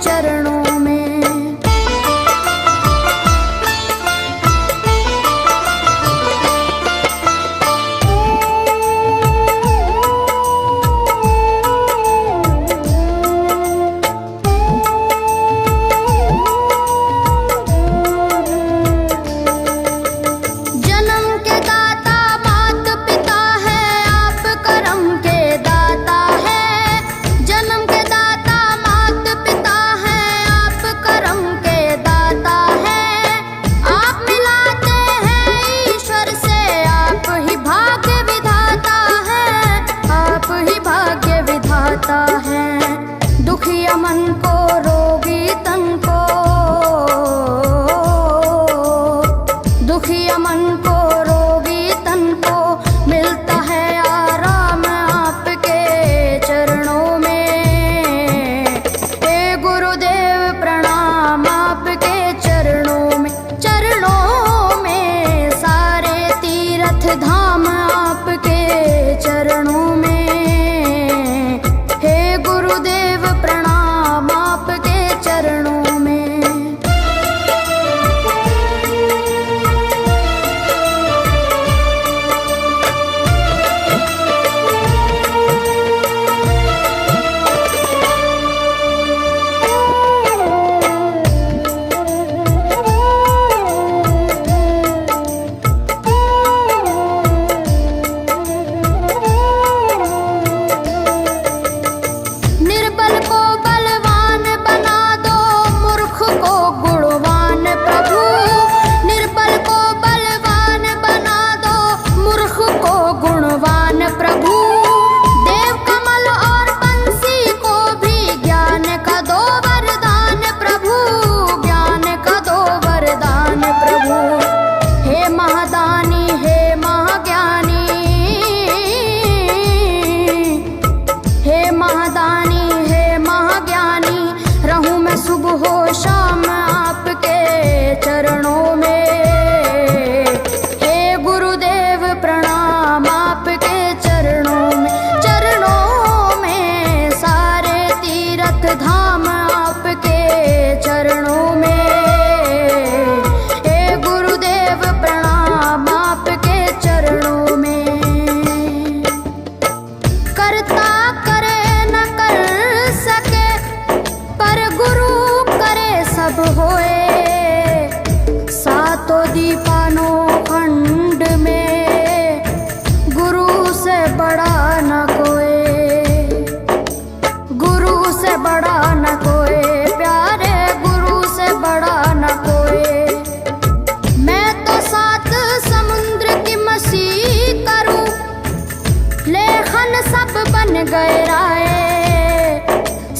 चरणों में। दुखिया मन को, रोगी तन को, दुखिया मन को, रोगी तन को मिलता है आराम आपके चरणों में। हे गुरुदेव प्रणाम आपके चरणों में। चरणों में सारे तीर्थ धाम आपके चरणों में।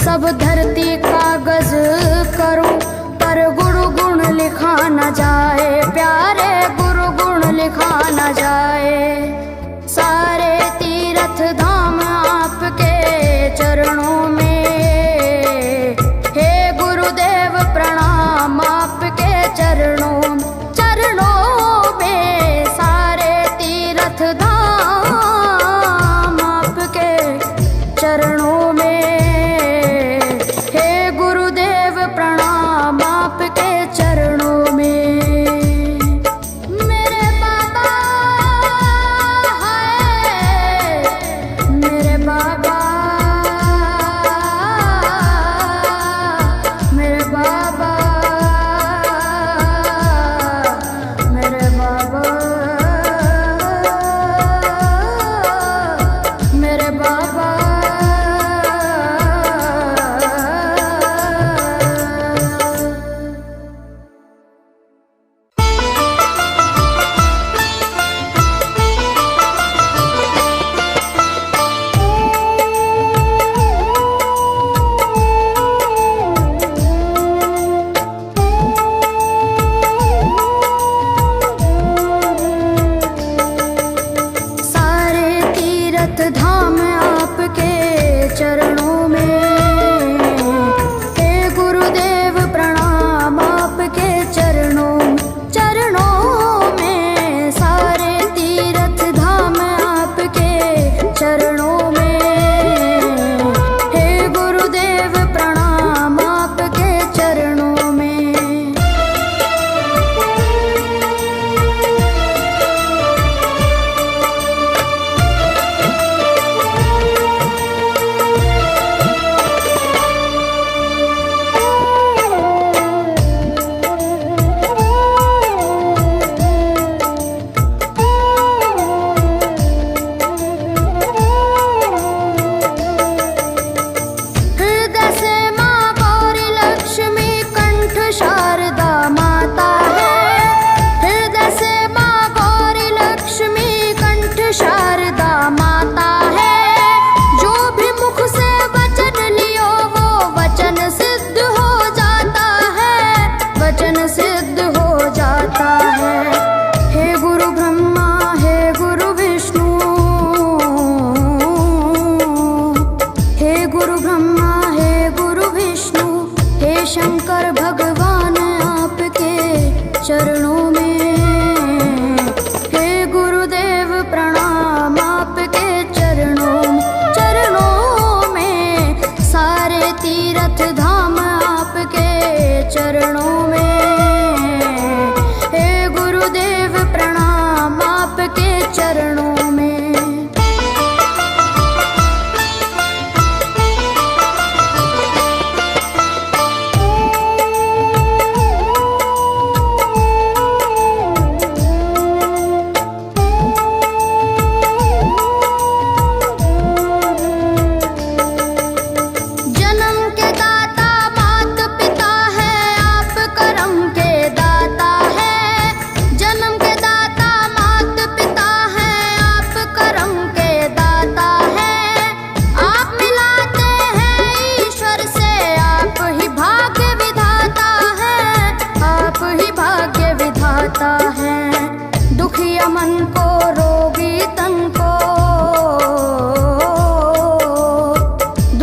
सब धरती कागज करूं पर गुरु गुण लिखा न जाए, प्यारे गुरु गुण लिखा न जाए। सारे तीर्थ धाम आपके चरणों में। हे गुरुदेव प्रणाम आपके चरणों में। चरणों में सारे तीर्थ धाम आपके चरणों में। चरणों में मेरे बाबा है, मेरे बाबा, मेरे बाबा, मेरे बाबा, मेरे बाबा। धाम आपके चरणों में। हे गुरुदेव प्रणाम आपके चरणों में। चरणों में सारे तीर्थ धाम आपके चरणों में। हे गुरुदेव प्रणाम आपके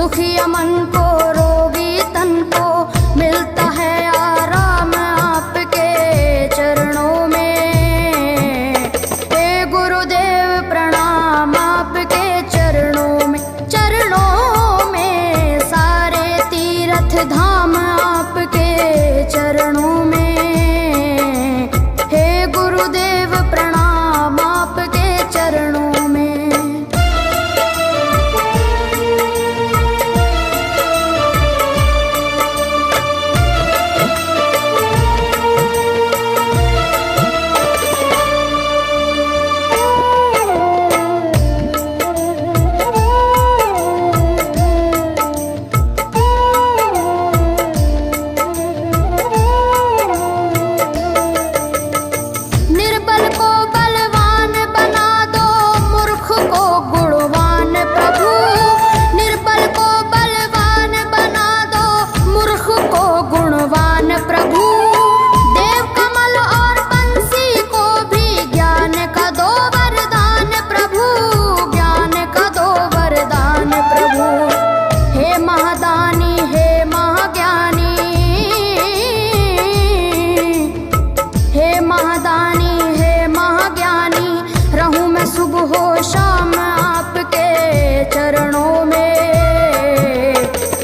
दुखी मन को रोगी तन को मिलता है आराम आपके चरणों में। हे गुरुदेव प्रणाम आपके चरणों में, चरणों में सारे तीर्थ धाम आपके चरणों में। हे गुरुदेव प्रणाम आपके चरणों में। निर्बल को बलवान बना दो, मूर्ख को गुणवान प्रभु। निर्बल को बलवान बना दो, मूर्ख को गुणवान प्रभु। देव कमल और बंसी को भी ज्ञान का दो वरदान प्रभु, ज्ञान का दो वरदान प्रभु। हे महादानी हे महाज्ञानी, हे महादानी हे महाज्ञानी, रहूं मैं सुबह हो शाम आपके चरणों में।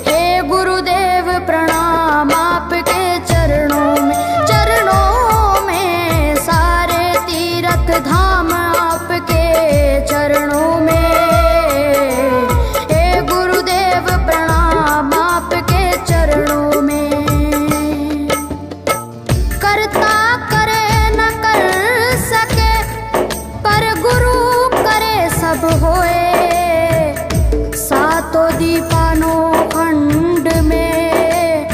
हे गुरुदेव प्रणाम आपके चरणों में, चरणों में सारे तीर्थ धाम आपके चरणों में। हे गुरुदेव प्रणाम आपके चरणों में। करता करे न कर सके, पर गुरु करे सब होए। सातों दीपानो खंड में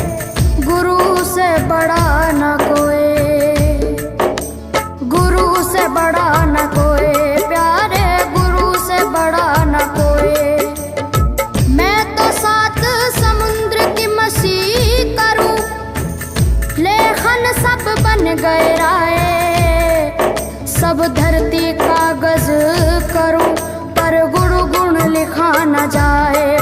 गुरु से बड़ा न कोई, गुरु से बड़ा न कोई प्यारे, गुरु से बड़ा न कोई। मैं तो सात समुद्र की मसी करूं, लेखन सब बन गए राय। सब धरती कागज करूं, पर गुरु गुण लिखा न जाए।